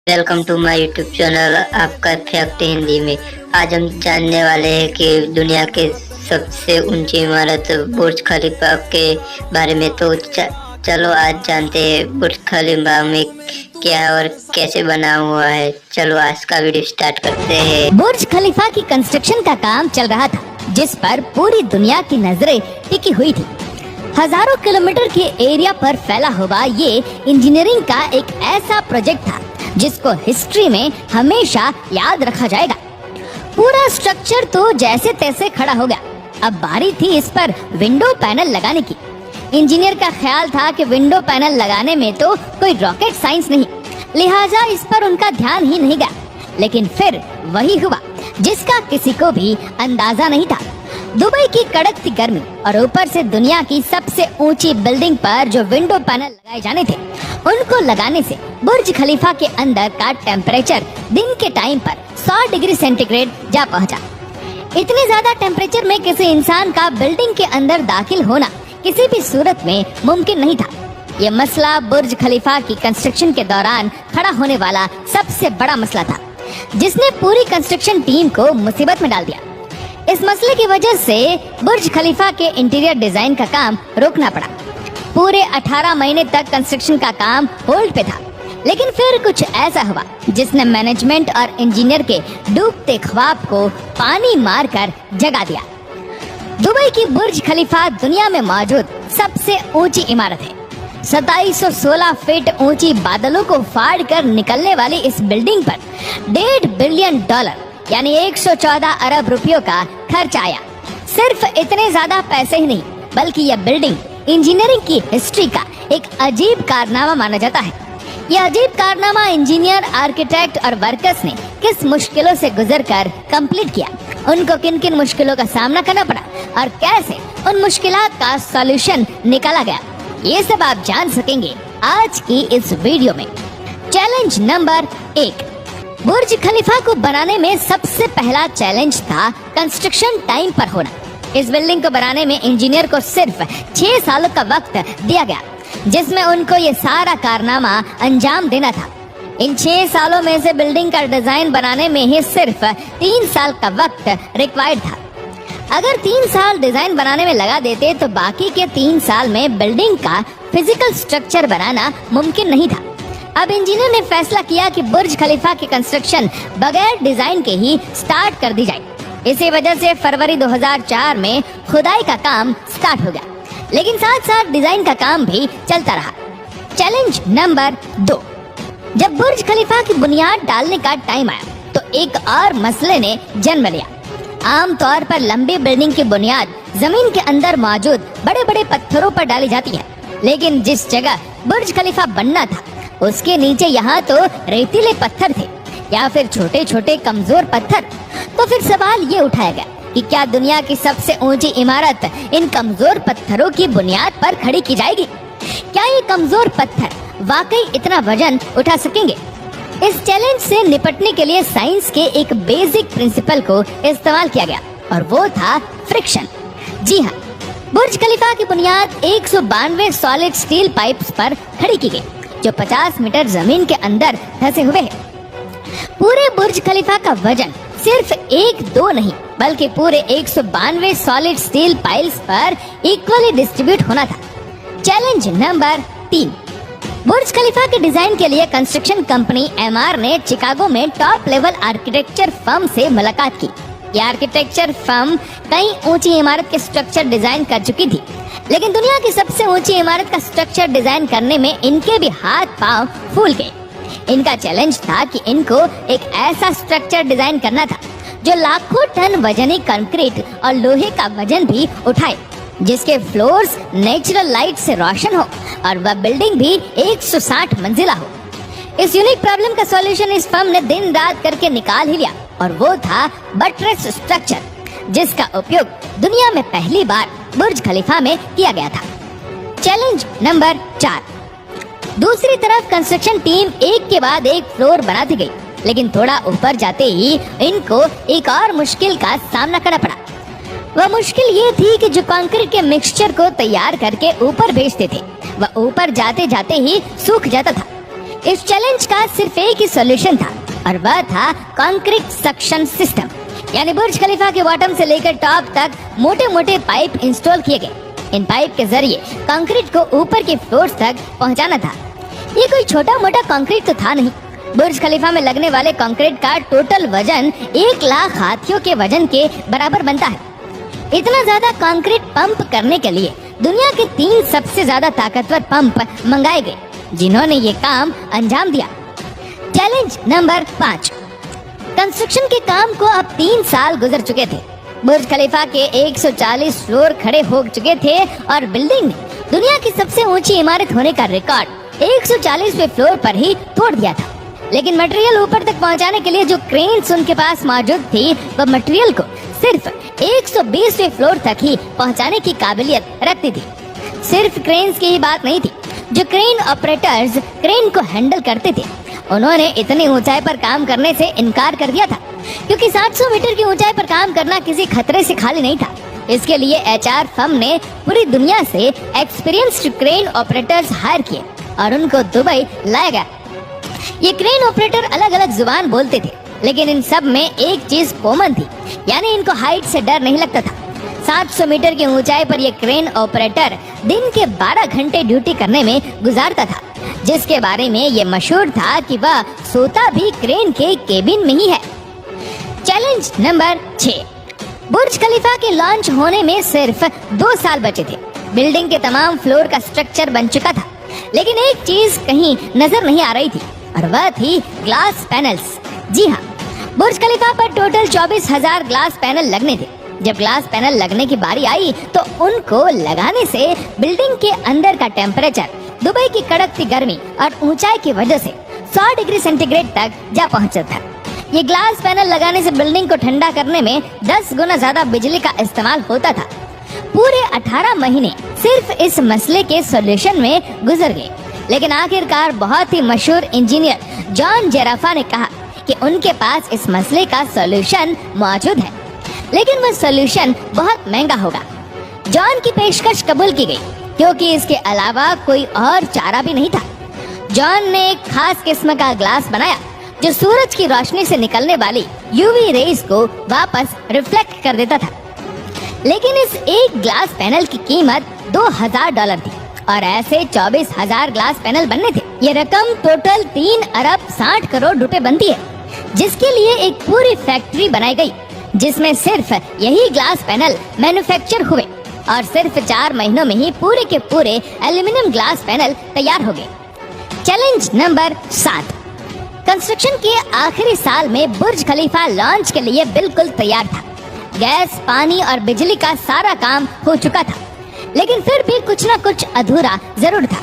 Welcome to my YouTube channel आपका fact Hindi में। आज हम जानने वाले हैं कि दुनिया के सबसे ऊंची इमारत बुर्ज खलीफा के बारे में। तो चलो आज जानते हैं बुर्ज खलीफा में क्या और कैसे बना हुआ है। चलो आज का वीडियो स्टार्ट करते हैं। बुर्ज खलीफा की कंस्ट्रक्शन का काम चल रहा था, जिस पर पूरी दुनिया की नजरें टिकी हुई थी। हजारों किलोमीटर के एरिया पर फैला हुआ ये इंजीनियरिंग का एक ऐसा प्रोजेक्ट था जिसको हिस्ट्री में हमेशा याद रखा जाएगा। पूरा स्ट्रक्चर तो जैसे तैसे खड़ा हो गया। अब बारी थी इस पर विंडो पैनल लगाने की। इंजीनियर का ख्याल था कि विंडो पैनल लगाने में तो कोई रॉकेट साइंस नहीं, लिहाजा इस पर उनका ध्यान ही नहीं गया। लेकिन फिर वही हुआ जिसका किसी को भी अंदाजा नहीं था। दुबई की कड़कती गर्मी और ऊपर से दुनिया की सबसे ऊंची बिल्डिंग पर जो विंडो पैनल लगाए जाने थे, उनको लगाने से बुर्ज खलीफा के अंदर का टेम्परेचर दिन के टाइम पर 100 डिग्री सेंटीग्रेड जा पहुंचा। इतने ज्यादा टेम्परेचर में किसी इंसान का बिल्डिंग के अंदर दाखिल होना किसी भी सूरत में मुमकिन नहीं था। ये मसला बुर्ज खलीफा की कंस्ट्रक्शन के दौरान खड़ा होने वाला सबसे बड़ा मसला था, जिसने पूरी कंस्ट्रक्शन टीम को मुसीबत में डाल दिया। इस मसले की वजह से बुर्ज खलीफा के इंटीरियर डिजाइन का काम रोकना पड़ा। पूरे 18 महीने तक कंस्ट्रक्शन का काम होल्ड पे था। लेकिन फिर कुछ ऐसा हुआ जिसने मैनेजमेंट और इंजीनियर के डूबते ख्वाब को पानी मारकर जगा दिया। दुबई की बुर्ज खलीफा दुनिया में मौजूद सबसे ऊंची इमारत है। 2716 फीट ऊंची बादलों को फाड़ कर निकलने वाली इस बिल्डिंग पर $1.5 बिलियन यानी 114 अरब रुपयों का खर्च आया। सिर्फ इतने ज्यादा पैसे ही नहीं, बल्कि यह बिल्डिंग इंजीनियरिंग की हिस्ट्री का एक अजीब कारनामा माना जाता है। यह अजीब कारनामा इंजीनियर, आर्किटेक्ट और वर्कर्स ने किस मुश्किलों से गुजरकर कंप्लीट किया, उनको किन किन मुश्किलों का सामना करना पड़ा और कैसे उन मुश्किलात का सॉल्यूशन निकाला गया, ये सब आप जान सकेंगे आज की इस वीडियो में। Challenge number 1। बुर्ज खलीफा को बनाने में सबसे पहला चैलेंज था कंस्ट्रक्शन टाइम पर होना। इस बिल्डिंग को बनाने में इंजीनियर को सिर्फ 6 सालों का वक्त दिया गया, जिसमें उनको ये सारा कारनामा अंजाम देना था। इन 6 सालों में से बिल्डिंग का डिजाइन बनाने में ही सिर्फ 3 साल का वक्त रिक्वायर्ड था। अगर 3 साल डिजाइन बनाने में लगा देते तो बाकी के 3 साल में बिल्डिंग का फिजिकल स्ट्रक्चर बनाना मुमकिन नहीं था। अब इंजीनियर ने फैसला किया कि बुर्ज खलीफा की कंस्ट्रक्शन बगैर डिजाइन के ही स्टार्ट कर दी जाए। इसी वजह से फरवरी 2004 में खुदाई का काम स्टार्ट हो गया, लेकिन साथ साथ डिजाइन का काम भी चलता रहा। Challenge number 2। जब बुर्ज खलीफा की बुनियाद डालने का टाइम आया तो एक और मसले ने जन्म लिया। आमतौर पर लंबी बिल्डिंग की बुनियाद जमीन के अंदर मौजूद बड़े बड़े पत्थरों पर डाली जाती है, लेकिन जिस जगह बुर्ज खलीफा बनना था उसके नीचे यहाँ तो रेतीले पत्थर थे या फिर छोटे छोटे कमजोर पत्थर। तो फिर सवाल ये उठाया गया कि क्या दुनिया की सबसे ऊंची इमारत इन कमजोर पत्थरों की बुनियाद पर खड़ी की जाएगी? क्या ये कमजोर पत्थर वाकई इतना वजन उठा सकेंगे? इस चैलेंज से निपटने के लिए साइंस के एक बेसिक प्रिंसिपल को इस्तेमाल किया गया और वो था फ्रिक्शन। जी हाँ, बुर्ज खलीफा की बुनियाद 192 सॉलिड स्टील पाइप्स पर खड़ी की गई, जो 50 मीटर जमीन के अंदर धंसे हुए हैं। पूरे बुर्ज खलीफा का वजन सिर्फ 1-2 नहीं, बल्कि पूरे 192 सॉलिड स्टील पाइल्स पर इक्वली डिस्ट्रीब्यूट होना था। Challenge number 3। बुर्ज खलीफा के डिजाइन के लिए कंस्ट्रक्शन कंपनी एमआर ने शिकागो में टॉप लेवल आर्किटेक्चर फर्म से मुलाकात की। यह आर्किटेक्चर फर्म कई ऊंची इमारत के स्ट्रक्चर डिजाइन कर चुकी थी, लेकिन दुनिया की सबसे ऊंची इमारत का स्ट्रक्चर डिजाइन करने में इनके भी हाथ पांव फूल गए। इनका चैलेंज था कि इनको एक ऐसा स्ट्रक्चर डिजाइन करना था जो लाखों टन वजनी कंक्रीट और लोहे का वजन भी उठाए, जिसके फ्लोर्स नेचुरल लाइट से रोशन हो और वह बिल्डिंग भी 160 मंजिला हो। इस यूनिक प्रॉब्लम का सॉल्यूशन इस फर्म ने दिन रात करके निकाल ही लिया और वो था बटरेस स्ट्रक्चर, जिसका उपयोग दुनिया में पहली बार बुर्ज खलीफा में किया गया था। Challenge number 4। दूसरी तरफ कंस्ट्रक्शन टीम एक के बाद एक फ्लोर बनाती गई, लेकिन थोड़ा ऊपर जाते ही इनको एक और मुश्किल का सामना करना पड़ा। वह मुश्किल ये थी कि जो कंक्रीट के मिक्सचर को तैयार करके ऊपर भेजते थे, वह ऊपर जाते जाते ही सूख जाता था। इस चैलेंज का सिर्फ एक ही सॉल्यूशन था और वह था कंक्रीट सक्शन सिस्टम। यानी बुर्ज खलीफा के बॉटम से लेकर टॉप तक मोटे मोटे पाइप इंस्टॉल किए गए। इन पाइप के जरिए कंक्रीट को ऊपर के फ्लोर्स तक पहुंचाना था। ये कोई छोटा मोटा कंक्रीट तो था नहीं। बुर्ज खलीफा में लगने वाले कंक्रीट का टोटल वजन 1 लाख हाथियों के वजन के बराबर बनता है। इतना ज्यादा कंक्रीट पंप करने के लिए दुनिया के 3 सबसे ज्यादा ताकतवर पंप मंगाए गए, जिन्होंने ये काम अंजाम दिया। Challenge number 5। कंस्ट्रक्शन के काम को अब 3 साल गुजर चुके थे। बुर्ज खलीफा के 140 फ्लोर खड़े हो चुके थे और बिल्डिंग ने दुनिया की सबसे ऊंची इमारत होने का रिकॉर्ड 140वें फ्लोर पर ही तोड़ दिया था। लेकिन मटेरियल ऊपर तक पहुंचाने के लिए जो क्रेन्स उनके पास मौजूद थी, वह मटेरियल को सिर्फ 120वें फ्लोर तक ही पहुंचाने की काबिलियत रखती थी। सिर्फ क्रेन्स की ही बात नहीं थी। जो क्रेन ऑपरेटर्स क्रेन को हैंडल करते थे, उन्होंने इतनी ऊंचाई पर काम करने से इनकार कर दिया था, क्योंकि 700 मीटर की ऊंचाई पर काम करना किसी खतरे से खाली नहीं था। इसके लिए HR फर्म ने पूरी दुनिया से एक्सपीरियंस्ड क्रेन ऑपरेटर्स हायर किए और उनको दुबई लाया गया। ये क्रेन ऑपरेटर अलग अलग जुबान बोलते थे, लेकिन इन सब में एक चीज कॉमन थी, यानी इनको हाइट से डर नहीं लगता था। 700 मीटर की ऊंचाई पर ये क्रेन ऑपरेटर दिन के 12 घंटे ड्यूटी करने में गुजारता था, जिसके बारे में ये मशहूर था कि वह सोता भी क्रेन के केबिन में ही है। Challenge number 6। बुर्ज खलीफा के लॉन्च होने में सिर्फ 2 साल बचे थे। बिल्डिंग के तमाम फ्लोर का स्ट्रक्चर बन चुका था, लेकिन एक चीज कहीं नजर नहीं आ रही थी और वह थी ग्लास पैनल्स। जी हाँ, बुर्ज खलीफा पर टोटल 24,000 ग्लास पैनल लगने थे। जब ग्लास पैनल लगने की बारी आई तो उनको लगाने से बिल्डिंग के अंदर का टेम्परेचर दुबई की कड़कती गर्मी और ऊंचाई की वजह से 100 डिग्री सेंटीग्रेड तक जा पहुंचा था। ये ग्लास पैनल लगाने से बिल्डिंग को ठंडा करने में 10 गुना ज्यादा बिजली का इस्तेमाल होता था। पूरे 18 महीने सिर्फ इस मसले के सॉल्यूशन में गुजर गए, लेकिन आखिरकार बहुत ही मशहूर इंजीनियर जॉन जेराफा ने कहा कि उनके पास इस मसले का सॉल्यूशन मौजूद है, लेकिन वह सॉल्यूशन बहुत महंगा होगा। जॉन की पेशकश कबूल की गई, क्योंकि इसके अलावा कोई और चारा भी नहीं था। जॉन ने एक खास किस्म का ग्लास बनाया जो सूरज की रोशनी से निकलने वाली यूवी रेज को वापस रिफ्लेक्ट कर देता था। लेकिन इस एक ग्लास पैनल की कीमत $2,000 थी और ऐसे 24,000 ग्लास पैनल बनने थे। ये रकम टोटल 3 अरब 60 करोड़ रुपए बनती है, जिसके लिए एक पूरी फैक्ट्री बनाई गई, जिसमें सिर्फ यही ग्लास पैनल मैन्युफैक्चर हुए और सिर्फ 4 महीनों में ही पूरे के पूरे एल्यूमिनियम ग्लास पैनल तैयार हो गए। Challenge number 7। कंस्ट्रक्शन के आखिरी साल में बुर्ज खलीफा लॉन्च के लिए बिल्कुल तैयार था। गैस, पानी और बिजली का सारा काम हो चुका था, लेकिन फिर भी कुछ न कुछ अधूरा जरूर था।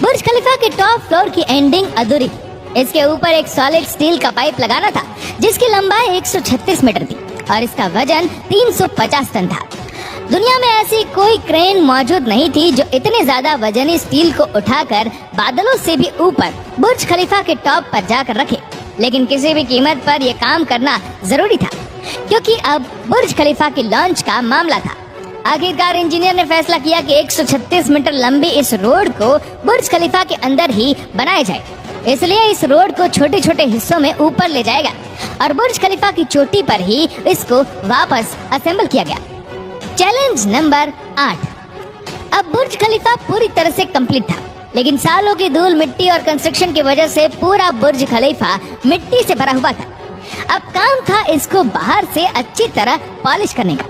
बुर्ज खलीफा के टॉप फ्लोर की एंडिंग अधूरी थी। इसके ऊपर एक सॉलिड स्टील का पाइप लगाना था, जिसकी लंबाई 136 मीटर थी और इसका वजन 350 टन था। दुनिया में ऐसी कोई क्रेन मौजूद नहीं थी जो इतने ज्यादा वजनी स्टील को उठाकर बादलों से भी ऊपर बुर्ज खलीफा के टॉप पर जाकर रखे। लेकिन किसी भी कीमत पर यह काम करना जरूरी था, क्योंकि अब बुर्ज खलीफा के लॉन्च का मामला था। आखिरकार इंजीनियर ने फैसला किया कि 136 मीटर लंबी इस रोड को बुर्ज खलीफा के अंदर ही बनाया जाए। इसलिए इस रोड को छोटे छोटे हिस्सों में ऊपर ले जाएगा और बुर्ज खलीफा की चोटी पर ही इसको वापस असेंबल किया गया। Challenge number 8। अब बुर्ज खलीफा पूरी तरह से कंप्लीट था, लेकिन सालों की धूल, मिट्टी और कंस्ट्रक्शन की वजह से पूरा बुर्ज खलीफा मिट्टी से भरा हुआ था। अब काम था इसको बाहर से अच्छी तरह पॉलिश करने का,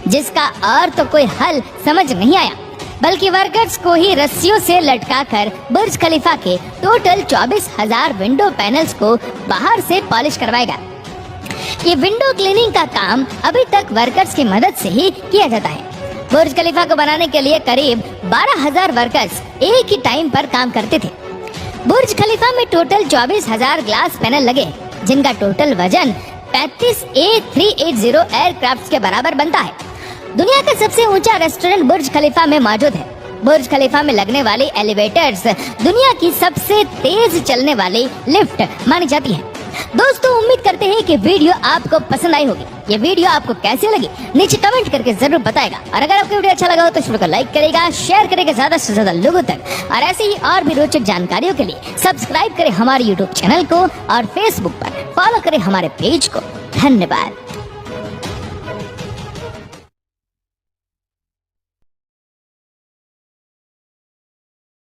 जिसका और तो कोई हल समझ नहीं आया, बल्कि वर्कर्स को ही रस्सियों से लटकाकर बुर्ज खलीफा के टोटल 24,000 विंडो पैनल्स को बाहर से पॉलिश करवाएगा। ये विंडो क्लीनिंग का काम अभी तक वर्कर्स की मदद से ही किया जाता है। बुर्ज खलीफा को बनाने के लिए करीब 12,000 वर्कर्स एक ही टाइम पर काम करते थे। बुर्ज खलीफा में टोटल 24,000 ग्लास पैनल लगे, जिनका टोटल वजन 35 A380 एयरक्राफ्ट के बराबर बनता है। दुनिया का सबसे ऊंचा रेस्टोरेंट बुर्ज खलीफा में मौजूद है। बुर्ज खलीफा में लगने वाली एलिवेटर्स दुनिया की सबसे तेज चलने वाली लिफ्ट मानी जाती है दोस्तों उम्मीद करते हैं कि वीडियो आपको पसंद आई होगी। ये वीडियो आपको कैसी लगी नीचे कमेंट करके जरूर बताएगा। और अगर आपको वीडियो अच्छा लगा हो तो इस वीडियो को लाइक करेगा, शेयर करेगा ज्यादा से ज्यादा लोगों तक। और ऐसे ही और भी रोचक जानकारियों के लिए सब्सक्राइब करें हमारे यूट्यूब चैनल को और फेसबुक पर फॉलो करें हमारे पेज को। धन्यवाद।